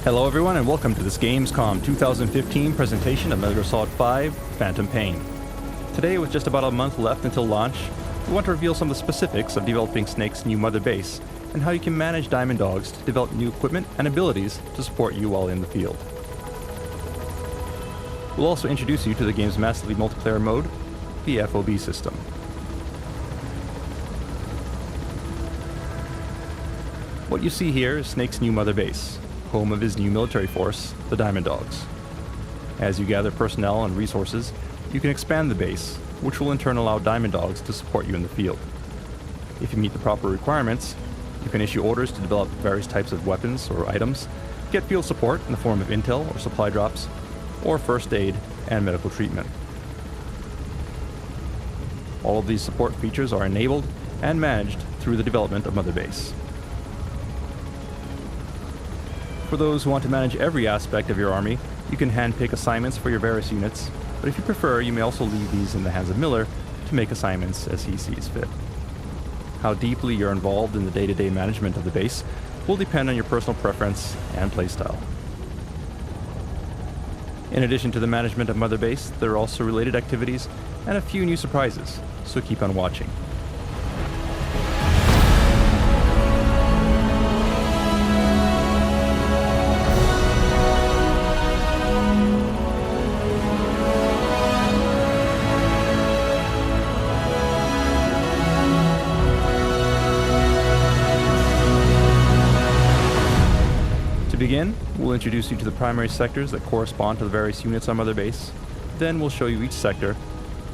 Hello everyone and welcome to this Gamescom 2015 presentation of Metal Gear Solid 5 Phantom Pain. Today, with just about a month left until launch, we want to reveal some of the specifics of developing Snake's new mother base and how you can manage Diamond Dogs to develop new equipment and abilities to support you while in the field. We'll also introduce you to the game's massively multiplayer mode, the FOB system. What you see here is Snake's new mother base, home of his new military force, the Diamond Dogs. As you gather personnel and resources, you can expand the base, which will in turn allow Diamond Dogs to support you in the field. If you meet the proper requirements, you can issue orders to develop various types of weapons or items, get field support in the form of intel or supply drops, or first aid and medical treatment. All of these support features are enabled and managed through the development of Mother Base. For those who want to manage every aspect of your army, you can handpick assignments for your various units, but if you prefer, you may also leave these in the hands of Miller to make assignments as he sees fit. How deeply you're involved in the day-to-day management of the base will depend on your personal preference and playstyle. In addition to the management of Mother Base, there are also related activities and a few new surprises, so keep on watching. To begin, we'll introduce you to the primary sectors that correspond to the various units on Mother Base. Then we'll show you each sector,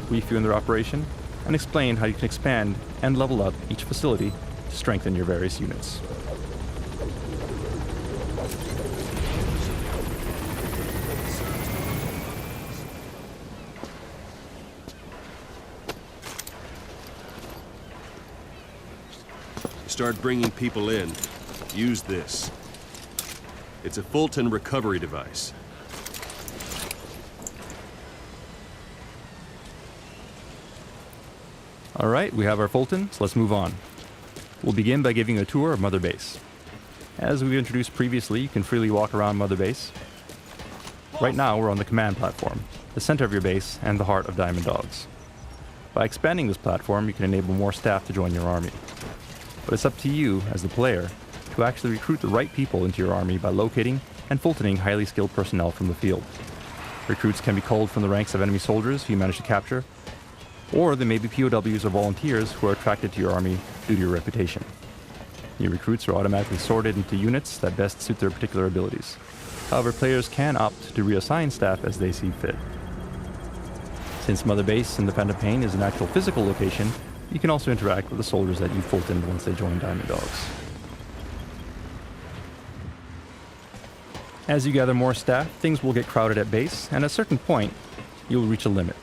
brief you in their operation, and explain how you can expand and level up each facility to strengthen your various units. Start bringing people in. Use this. It's a Fulton recovery device. Alright, we have our Fulton, so let's move on. We'll begin by giving a tour of Mother Base. As we've introduced previously, you can freely walk around Mother Base. Right now, we're on the command platform, the center of your base and the heart of Diamond Dogs. By expanding this platform, you can enable more staff to join your army. But it's up to you, as the player, to actually recruit the right people into your army by locating and Fultoning highly skilled personnel from the field. Recruits can be culled from the ranks of enemy soldiers who you manage to capture, or they may be POWs or volunteers who are attracted to your army due to your reputation. New recruits are automatically sorted into units that best suit their particular abilities. However, players can opt to reassign staff as they see fit. Since Mother Base in the Phantom Pain is an actual physical location, you can also interact with the soldiers that you Fultoned once they join Diamond Dogs. As you gather more staff, things will get crowded at base, and at a certain point, you'll reach a limit.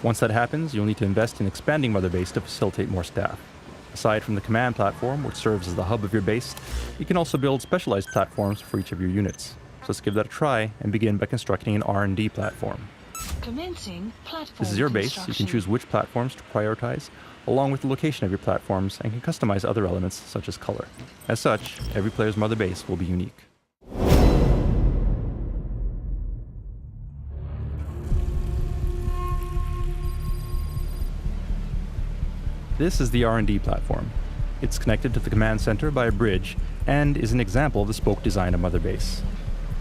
Once that happens, you'll need to invest in expanding Mother Base to facilitate more staff. Aside from the command platform, which serves as the hub of your base, you can also build specialized platforms for each of your units. So let's give that a try and begin by constructing an R&D platform. Commencing platform. This is your base. You can choose which platforms to prioritize, along with the location of your platforms, and can customize other elements such as color. As such, every player's Mother Base will be unique. This is the R&D platform. It's connected to the command center by a bridge and is an example of the spoke design of Mother Base.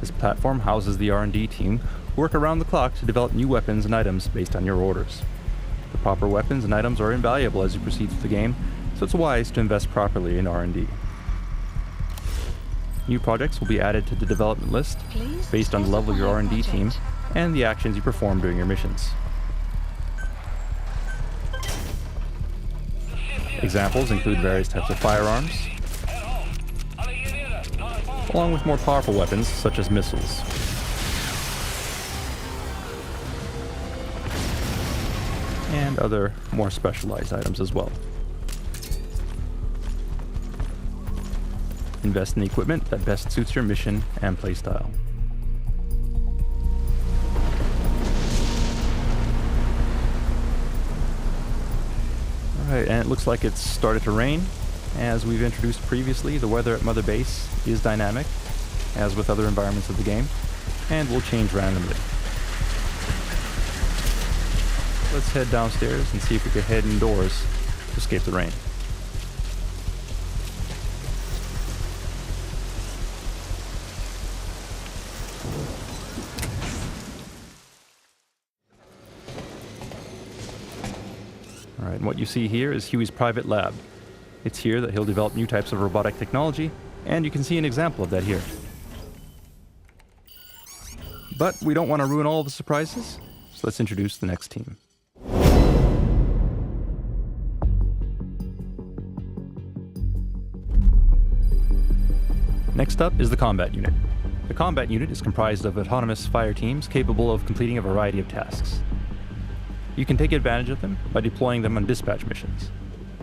This platform houses the R&D team who work around the clock to develop new weapons and items based on your orders. The proper weapons and items are invaluable as you proceed through the game, so it's wise to invest properly in R&D. New projects will be added to the development list based on the level of your R&D team and the actions you perform during your missions. Examples include various types of firearms, along with more powerful weapons such as missiles. And other more specialized items as well. Invest in the equipment that best suits your mission and playstyle. Alright, and it looks like it's started to rain. As we've introduced previously, the weather at Mother Base is dynamic. as with other environments of the game, and will change randomly. Let's head downstairs and see if we can head indoors to escape the rain. Alright, and what you see here is Huey's private lab. It's here that he'll develop new types of robotic technology, and you can see an example of that here. But we don't want to ruin all the surprises, so let's introduce the next team. Next up is the combat unit. The combat unit is comprised of autonomous fire teams capable of completing a variety of tasks. You can take advantage of them by deploying them on dispatch missions.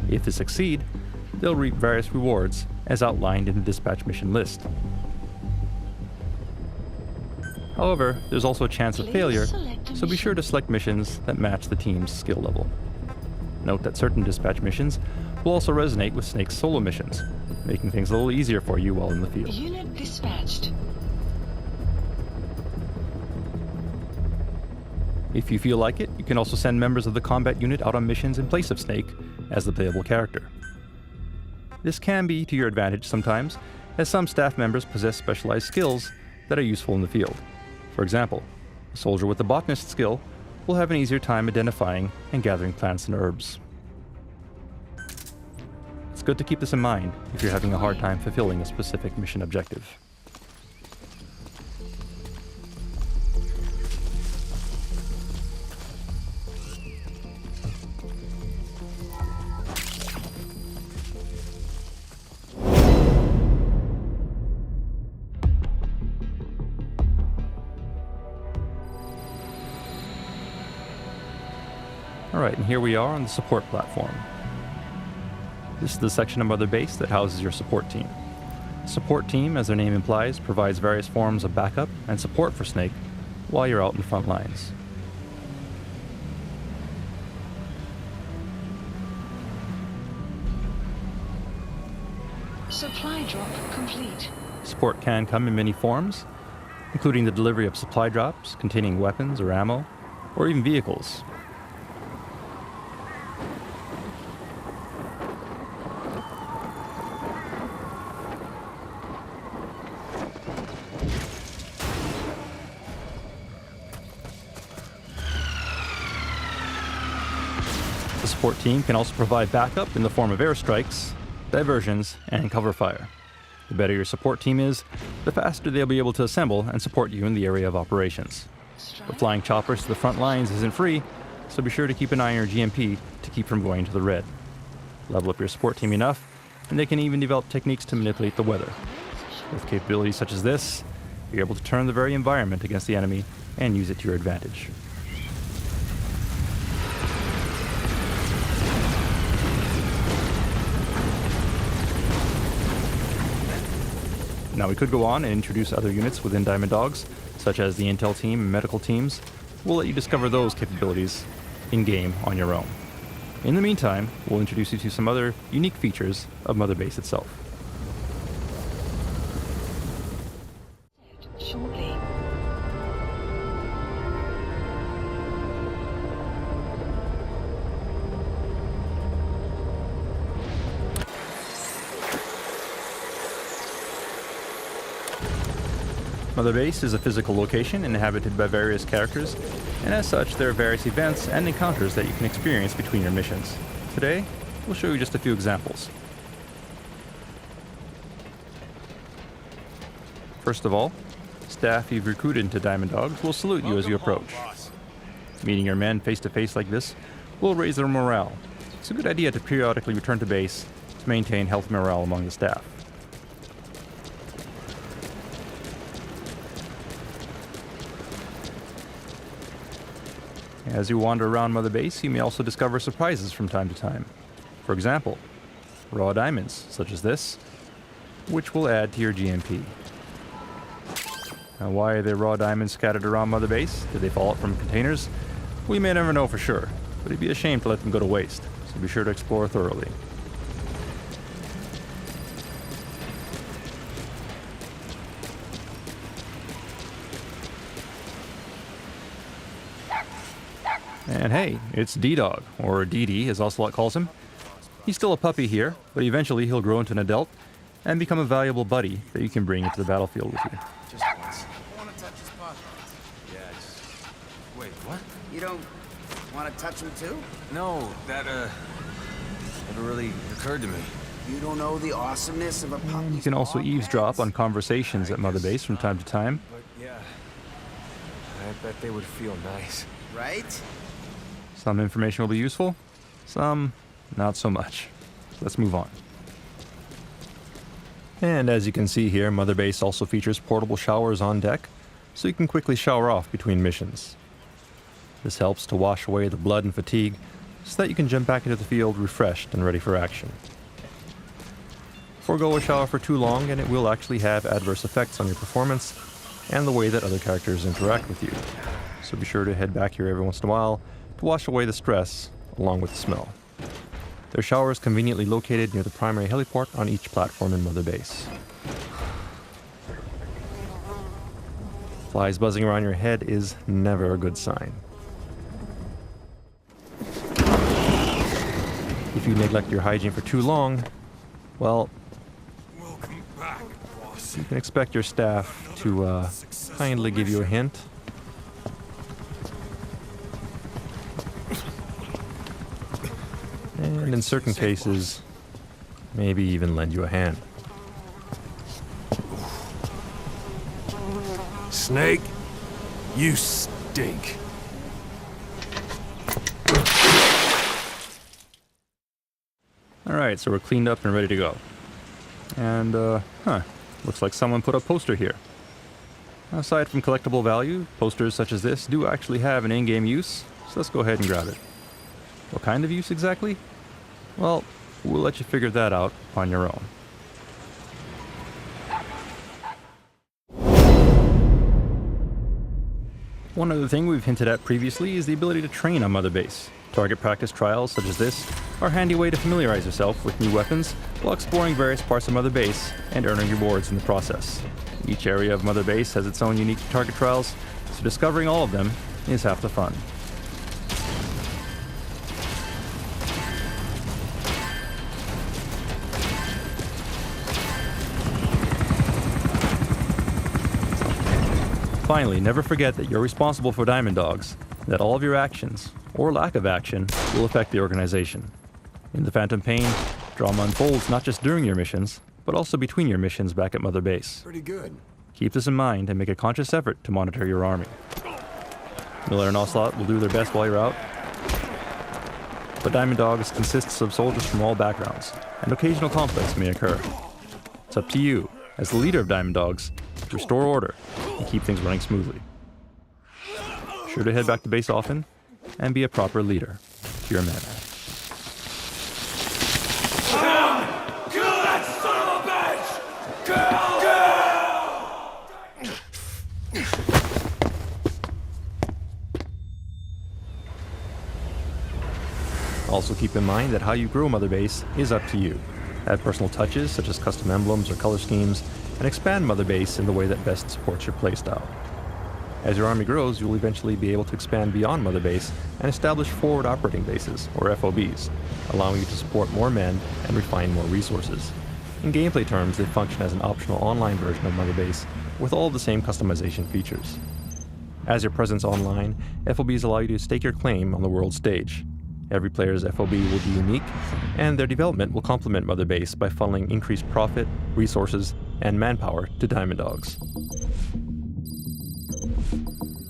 If they succeed, they'll reap various rewards as outlined in the dispatch mission list. However, there's also a chance of failure, so be sure to select missions that match the team's skill level. Note that certain dispatch missions will also resonate with Snake's solo missions, making things a little easier for you while in the field. Unit dispatched. If you feel like it, you can also send members of the combat unit out on missions in place of Snake as the playable character. This can be to your advantage sometimes, as some staff members possess specialized skills that are useful in the field. For example, a soldier with the botanist skill will have an easier time identifying and gathering plants and herbs. It's good to keep this in mind if you're having a hard time fulfilling a specific mission objective. Alright, and here we are on the support platform. This is the section of Mother Base that houses your support team. The support team, as their name implies, provides various forms of backup and support for Snake while you're out in the front lines. Supply drop complete. Support can come in many forms, including the delivery of supply drops containing weapons or ammo, or even vehicles. The support team can also provide backup in the form of airstrikes, diversions, and cover fire. The better your support team is, the faster they'll be able to assemble and support you in the area of operations. But flying choppers to the front lines isn't free, so be sure to keep an eye on your GMP to keep from going to the red. Level up your support team enough, and they can even develop techniques to manipulate the weather. With capabilities such as this, you're able to turn the very environment against the enemy and use it to your advantage. Now we could go on and introduce other units within Diamond Dogs, such as the Intel team and medical teams. We'll let you discover those capabilities in-game on your own. In the meantime, we'll introduce you to some other unique features of Mother Base itself. Shortly. Mother Base is a physical location inhabited by various characters, and as such, there are various events and encounters that you can experience between your missions. Today, we'll show you just a few examples. First of all, staff you've recruited into Diamond Dogs will salute you as you approach. Meeting your men face to face like this will raise their morale. It's a good idea to periodically return to base to maintain healthy morale among the staff. As you wander around Mother Base, you may also discover surprises from time to time. For example, raw diamonds, such as this, which will add to your GMP. Now, why are there raw diamonds scattered around Mother Base? Did they fall out from containers? We may never know for sure, but it'd be a shame to let them go to waste, so be sure to explore thoroughly. And hey, it's D-Dog, or DD as Ocelot calls him. He's still a puppy here, but eventually he'll grow into an adult and become a valuable buddy that you can bring into the battlefield with you. Just once. I want to touch his paw. Yeah, wait, what? You don't want to touch him too? No, that, never really occurred to me. You don't know the awesomeness of a puppy. You can also eavesdrop on conversations at Mother Base from time to time. But yeah, I bet they would feel nice. Right? Some information will be useful, some not so much. Let's move on. And as you can see here, Mother Base also features portable showers on deck, so you can quickly shower off between missions. This helps to wash away the blood and fatigue, so that you can jump back into the field refreshed and ready for action. Forgo a shower for too long and it will actually have adverse effects on your performance and the way that other characters interact with you. So be sure to head back here every once in a while to wash away the stress along with the smell. Their shower is conveniently located near the primary heliport on each platform in Mother Base. Flies buzzing around your head is never a good sign. If you neglect your hygiene for too long, well, Welcome back, boss. you can expect your staff to kindly give you a hint. And in certain cases, maybe even lend you a hand. Snake, you stink. Alright, so we're cleaned up and ready to go. And, looks like someone put a poster here. Aside from collectible value, posters such as this do actually have an in-game use, so let's go ahead and grab it. What kind of use exactly? Well, we'll let you figure that out on your own. One other thing we've hinted at previously is the ability to train on Mother Base. Target practice trials such as this are a handy way to familiarize yourself with new weapons while exploring various parts of Mother Base and earning rewards in the process. Each area of Mother Base has its own unique target trials, so discovering all of them is half the fun. Finally, never forget that you're responsible for Diamond Dogs, that all of your actions, or lack of action, will affect the organization. In the Phantom Pain, drama unfolds not just during your missions, but also between your missions back at Mother Base. Pretty good. Keep this in mind and make a conscious effort to monitor your army. Miller and Ocelot will do their best while you're out, but Diamond Dogs consists of soldiers from all backgrounds, and occasional conflicts may occur. It's up to you, as the leader of Diamond Dogs, to restore order and keep things running smoothly. Sure to head back to base often, and be a proper leader to your men. Kill that son of a bitch! Kill! Also keep in mind that how you grow Mother Base is up to you. Add personal touches such as custom emblems or color schemes, and expand Mother Base in the way that best supports your playstyle. As your army grows, you'll eventually be able to expand beyond Mother Base and establish forward operating bases, or FOBs, allowing you to support more men and refine more resources. In gameplay terms, they function as an optional online version of Mother Base with all the same customization features. As your presence online, FOBs allow you to stake your claim on the world stage. Every player's FOB will be unique, and their development will complement Mother Base by funneling increased profit, resources, and manpower to Diamond Dogs.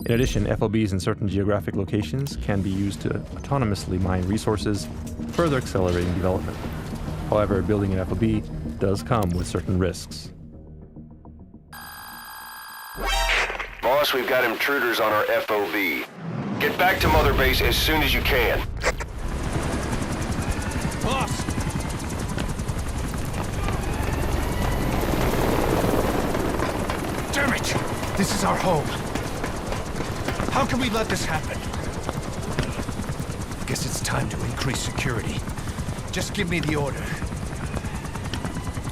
In addition, FOBs in certain geographic locations can be used to autonomously mine resources, further accelerating development. However, building an FOB does come with certain risks. Boss, we've got intruders on our FOB. Get back to Mother Base as soon as you can. Boss! Damn it! This is our home. How can we let this happen? Guess it's time to increase security. Just give me the order.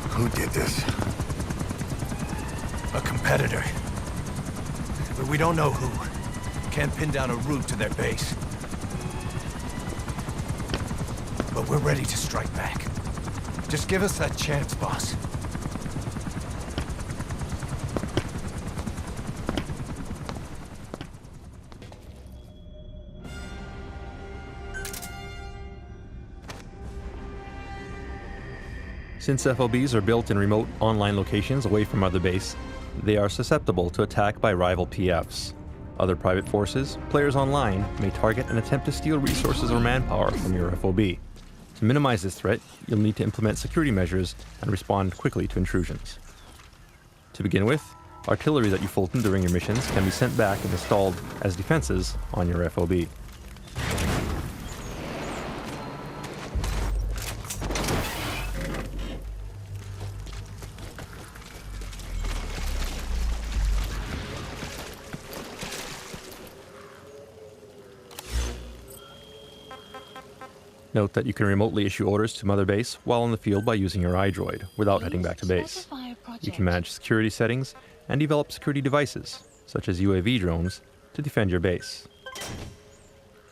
Who did this? A competitor. But we don't know who. Can't pin down a route to their base. but we're ready to strike back. Just give us that chance, boss. Since FOBs are built in remote online locations away from Mother Base, they are susceptible to attack by rival PFs. Other private forces, players online, may target and attempt to steal resources or manpower from your FOB. To minimize this threat, you'll need to implement security measures and respond quickly to intrusions. To begin with, artillery that you Fulton during your missions can be sent back and installed as defenses on your FOB. Note that you can remotely issue orders to Mother Base while on the field by using your iDroid, without heading back to base. You can manage security settings and develop security devices, such as UAV drones, to defend your base.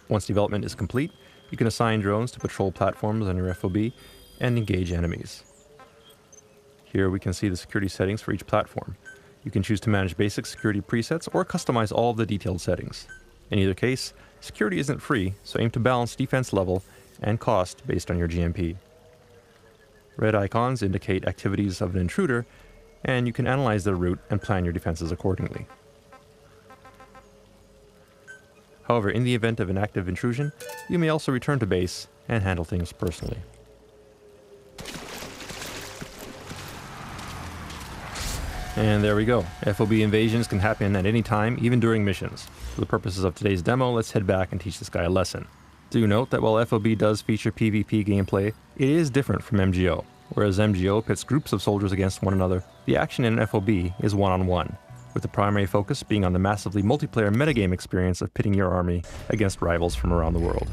Once development is complete, you can assign drones to patrol platforms on your FOB and engage enemies. Here we can see the security settings for each platform. You can choose to manage basic security presets or customize all of the detailed settings. In either case, security isn't free, so aim to balance defense level and cost based on your GMP. Red icons indicate activities of an intruder, and you can analyze their route and plan your defenses accordingly. However, in the event of an active intrusion, you may also return to base and handle things personally. And there we go. FOB invasions can happen at any time, even during missions. For the purposes of today's demo, let's head back and teach this guy a lesson. Do note that while FOB does feature PvP gameplay, it is different from MGO. Whereas MGO pits groups of soldiers against one another, the action in FOB is one-on-one, with the primary focus being on the massively multiplayer metagame experience of pitting your army against rivals from around the world.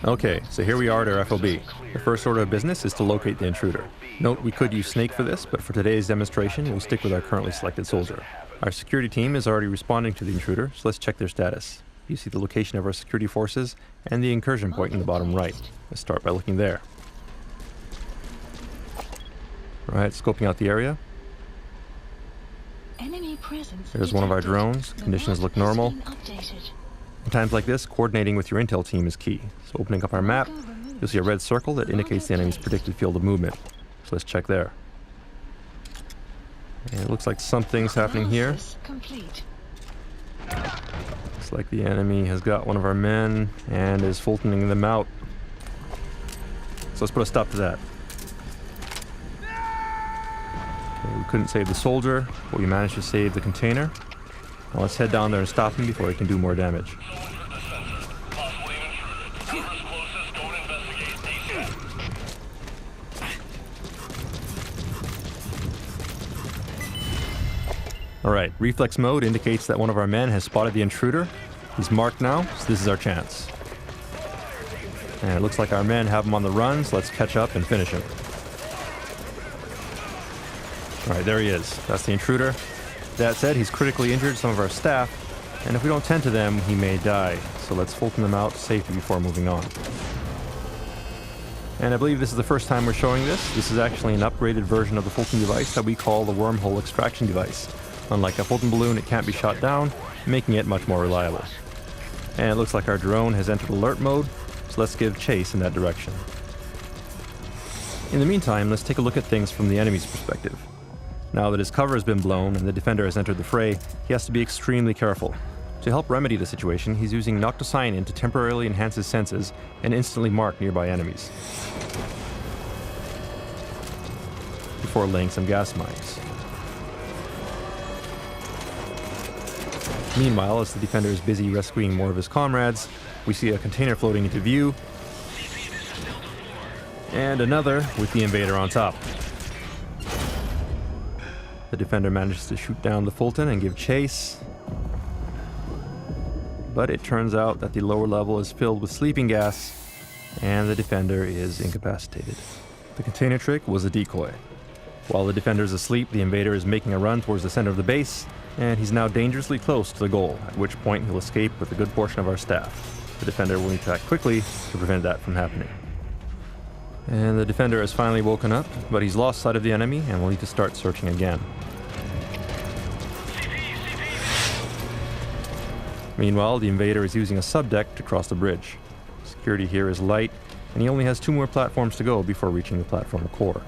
Okay, so here we are at our FOB. The first order of business is to locate the intruder. Note we could use Snake for this, but for today's demonstration, we'll stick with our currently selected soldier. Our security team is already responding to the intruder, so let's check their status. You see the location of our security forces and the incursion point in the bottom right. Let's start by looking there. Alright, scoping out the area. There's one of our drones. Conditions look normal. In times like this, coordinating with your intel team is key. So opening up our map, you'll see a red circle that indicates the enemy's predicted field of movement. So let's check there. And it looks like something's happening here. Looks like the enemy has got one of our men and is Fultoning them out. So let's put a stop to that. Okay, we couldn't save the soldier, but we managed to save the container. Now let's head down there and stop him before he can do more damage. Alright, reflex mode indicates that one of our men has spotted the intruder. He's marked now, so this is our chance. And it looks like our men have him on the run, so let's catch up and finish him. Alright, there he is. That's the intruder. That said, he's critically injured some of our staff, and if we don't tend to them, he may die. So let's Fulton them out to safety before moving on. And I believe this is the first time we're showing this. This is actually an upgraded version of the Fulton device that we call the wormhole extraction device. Unlike a Fulton balloon, it can't be shot down, making it much more reliable. And it looks like our drone has entered alert mode, so let's give chase in that direction. In the meantime, let's take a look at things from the enemy's perspective. Now that his cover has been blown and the defender has entered the fray, he has to be extremely careful. To help remedy the situation, he's using Noctocyanin to temporarily enhance his senses and instantly mark nearby enemies, before laying some gas mines. Meanwhile, as the defender is busy rescuing more of his comrades, we see a container floating into view, and another with the invader on top. The defender manages to shoot down the Fulton and give chase, but it turns out that the lower level is filled with sleeping gas, and the defender is incapacitated. The container trick was a decoy. While the defender is asleep, the invader is making a run towards the center of the base, and he's now dangerously close to the goal, at which point he'll escape with a good portion of our staff. The defender will need to act quickly to prevent that from happening. And the defender has finally woken up, but he's lost sight of the enemy and will need to start searching again. Meanwhile, the invader is using a subdeck to cross the bridge. Security here is light, and he only has 2 more platforms to go before reaching the platform core.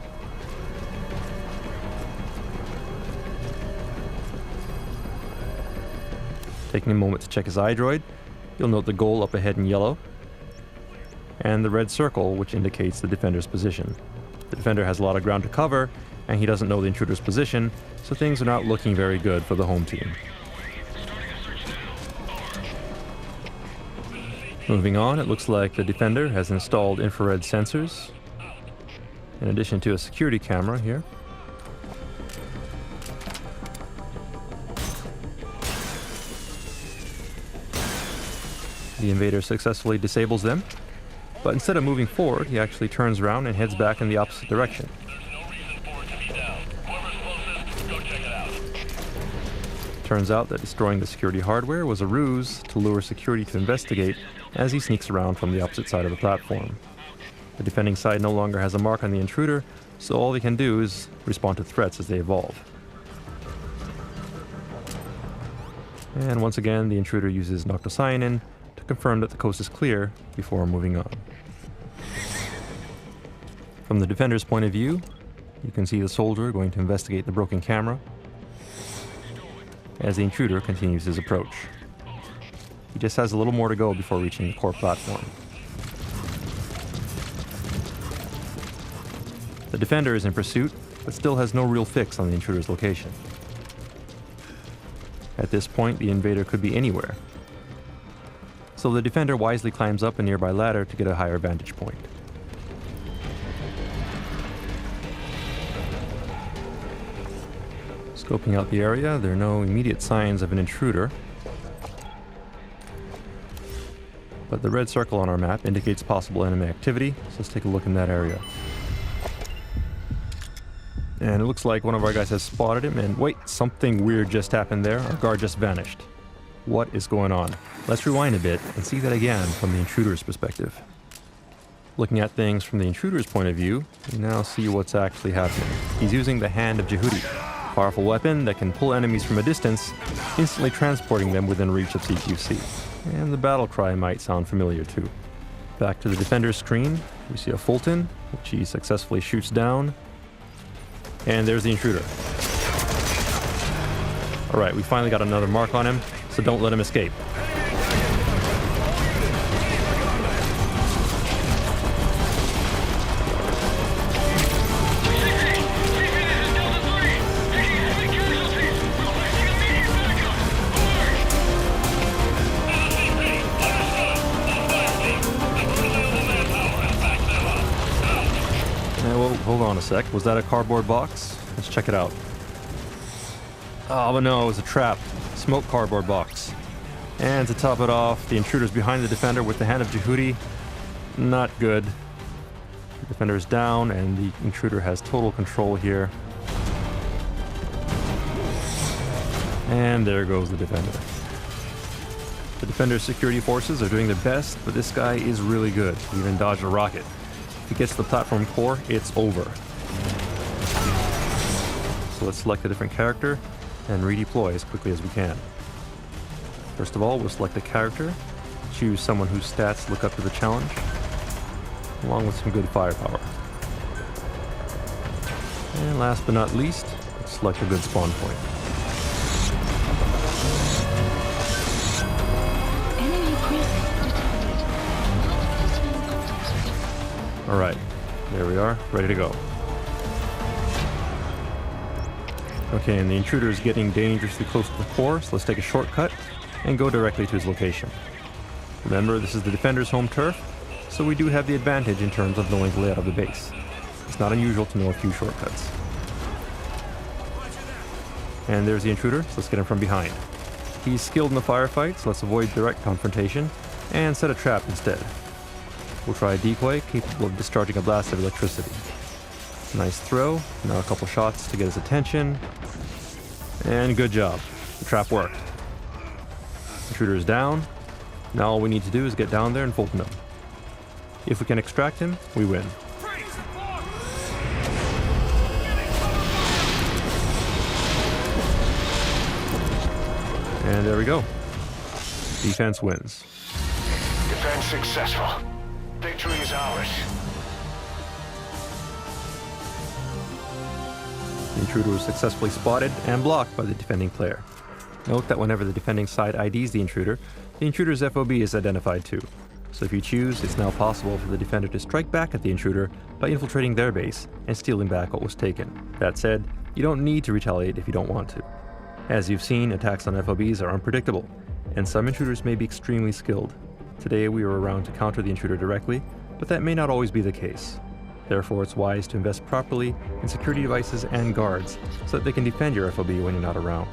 Taking a moment to check his iDroid, you'll note the goal up ahead in yellow, and the red circle, which indicates the defender's position. The defender has a lot of ground to cover, and he doesn't know the intruder's position, so things are not looking very good for the home team. Moving on, it looks like the defender has installed infrared sensors, in addition to a security camera here. The invader successfully disables them, but instead of moving forward, he actually turns around and heads back in the opposite direction. Turns out that destroying the security hardware was a ruse to lure security to investigate as he sneaks around from the opposite side of the platform. The defending side no longer has a mark on the intruder, so all they can do is respond to threats as they evolve. And once again, the intruder uses noctocyanin to confirm that the coast is clear before moving on. From the defender's point of view, you can see the soldier going to investigate the broken camera as the intruder continues his approach. He just has a little more to go before reaching the core platform. The defender is in pursuit, but still has no real fix on the intruder's location. At this point, the invader could be anywhere, so the defender wisely climbs up a nearby ladder to get a higher vantage point. Scoping out the area, there are no immediate signs of an intruder, but the red circle on our map indicates possible enemy activity, so let's take a look in that area. And it looks like one of our guys has spotted him, and wait, something weird just happened there. Our guard just vanished. What is going on? Let's rewind a bit and see that again from the intruder's perspective. Looking at things from the intruder's point of view, we now see what's actually happening. He's using the Hand of Jehudi, a powerful weapon that can pull enemies from a distance, instantly transporting them within reach of CQC. And the battle cry might sound familiar too. Back to the defender's screen, we see a Fulton, which he successfully shoots down. And there's the intruder. Alright, we finally got another mark on him, so don't let him escape. Hold on a sec. Was that a cardboard box? Let's check it out. Oh, but no, it was a trap. Smoke cardboard box. And to top it off, the intruder's behind the defender with the Hand of Jehudi. Not good. The defender's down, and the intruder has total control here. And there goes the defender. The defender's security forces are doing their best, but this guy is really good. He even dodged a rocket. If he gets to the platform core, it's over. So let's select a different character and redeploy as quickly as we can. First of all, we'll select a character, choose someone whose stats look up to the challenge, along with some good firepower. And last but not least, let's select a good spawn point. Enemy presence detected. Alright, there we are, ready to go. Okay, and the intruder is getting dangerously close to the core, so let's take a shortcut and go directly to his location. Remember, this is the defender's home turf, so we do have the advantage in terms of knowing the layout of the base. It's not unusual to know a few shortcuts. And there's the intruder, so let's get him from behind. He's skilled in the firefight, so let's avoid direct confrontation and set a trap instead. We'll try a decoy capable of discharging a blast of electricity. Nice throw, now a couple shots to get his attention. And good job, the trap worked. Intruder is down. Now all we need to do is get down there and Fulton him. If we can extract him, we win. Freeze! And there we go. Defense wins. Defense successful. Victory is ours. The intruder was successfully spotted and blocked by the defending player. Note that whenever the defending side IDs the intruder's FOB is identified too. So if you choose, it's now possible for the defender to strike back at the intruder by infiltrating their base and stealing back what was taken. That said, you don't need to retaliate if you don't want to. As you've seen, attacks on FOBs are unpredictable, and some intruders may be extremely skilled. Today we were around to counter the intruder directly, but that may not always be the case. Therefore, it's wise to invest properly in security devices and guards so that they can defend your FOB when you're not around.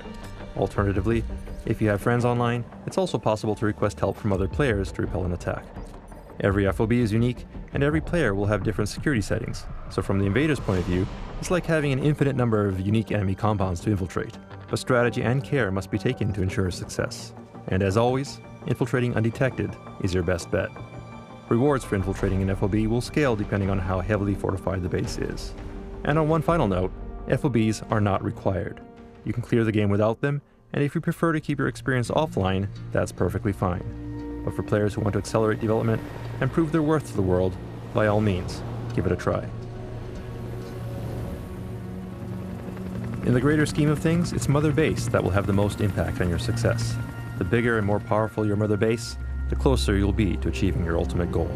Alternatively, if you have friends online, it's also possible to request help from other players to repel an attack. Every FOB is unique, and every player will have different security settings, so from the invader's point of view, it's like having an infinite number of unique enemy compounds to infiltrate, but strategy and care must be taken to ensure success. And as always, infiltrating undetected is your best bet. Rewards for infiltrating an FOB will scale depending on how heavily fortified the base is. And on one final note, FOBs are not required. You can clear the game without them, and if you prefer to keep your experience offline, that's perfectly fine. But for players who want to accelerate development and prove their worth to the world, by all means, give it a try. In the greater scheme of things, it's Mother Base that will have the most impact on your success. The bigger and more powerful your Mother Base, the closer you'll be to achieving your ultimate goal.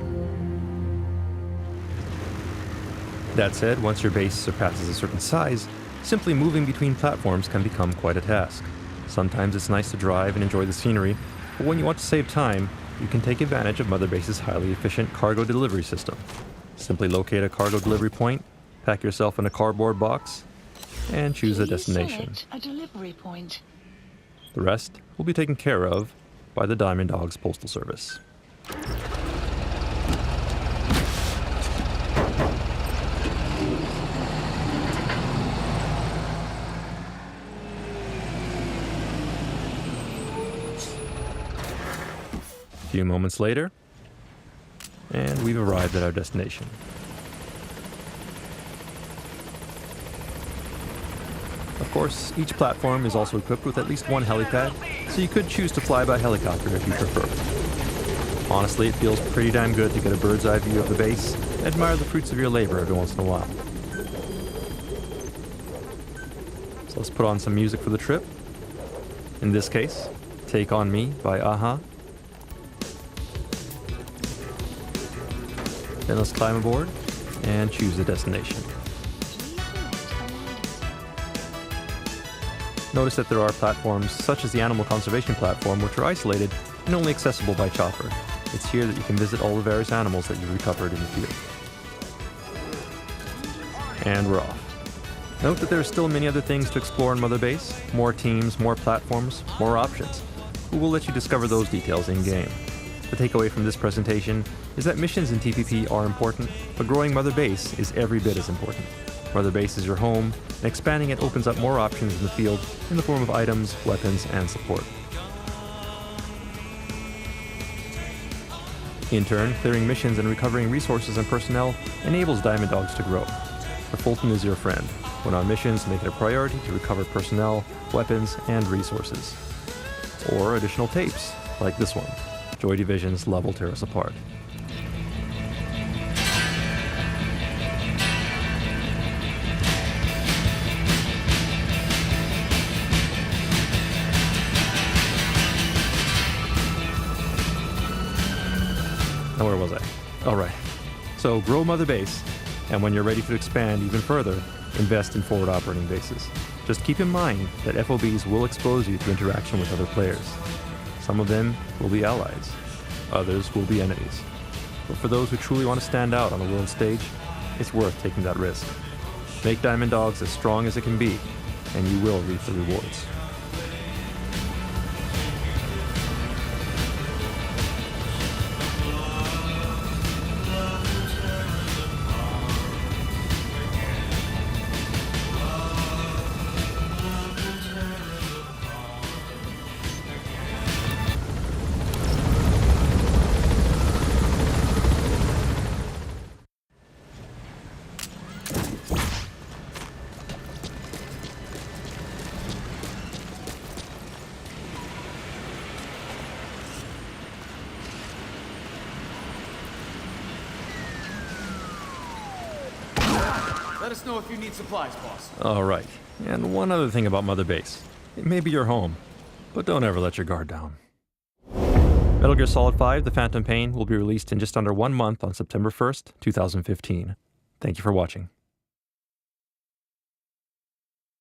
That said, once your base surpasses a certain size, simply moving between platforms can become quite a task. Sometimes it's nice to drive and enjoy the scenery, but when you want to save time, you can take advantage of Mother Base's highly efficient cargo delivery system. Simply locate a cargo delivery point, pack yourself in a cardboard box, and choose a destination. A delivery point. The rest will be taken care of by the Diamond Dogs Postal Service. A few moments later, and we've arrived at our destination. Of course, each platform is also equipped with at least one helipad, so you could choose to fly by helicopter if you prefer. Honestly, it feels pretty damn good to get a bird's eye view of the base and admire the fruits of your labor every once in a while. So let's put on some music for the trip. In this case, Take On Me by Aha. Then let's climb aboard and choose a destination. Notice that there are platforms such as the Animal Conservation Platform which are isolated and only accessible by chopper. It's here that you can visit all the various animals that you've recovered in the field. And we're off. Note that there are still many other things to explore in Mother Base, more teams, more platforms, more options. We will let you discover those details in-game. The takeaway from this presentation is that missions in TPP are important, but growing Mother Base is every bit as important. Mother Base is your home, and expanding it opens up more options in the field in the form of items, weapons, and support. In turn, clearing missions and recovering resources and personnel enables Diamond Dogs to grow. The Fulton is your friend. When on missions, make it a priority to recover personnel, weapons, and resources. Or additional tapes, like this one, Joy Division's Love Will Tear Us Apart. Now where was I? All right. So grow Mother Base, and when you're ready to expand even further, invest in forward operating bases. Just keep in mind that FOBs will expose you to interaction with other players. Some of them will be allies, others will be enemies. But for those who truly want to stand out on the world stage, it's worth taking that risk. Make Diamond Dogs as strong as it can be, and you will reap the rewards. Let us know if you need supplies, boss. Alright, and one other thing about Mother Base. It may be your home, but don't ever let your guard down. Metal Gear Solid 5: The Phantom Pain will be released in just under 1 month on September 1st, 2015. Thank you for watching.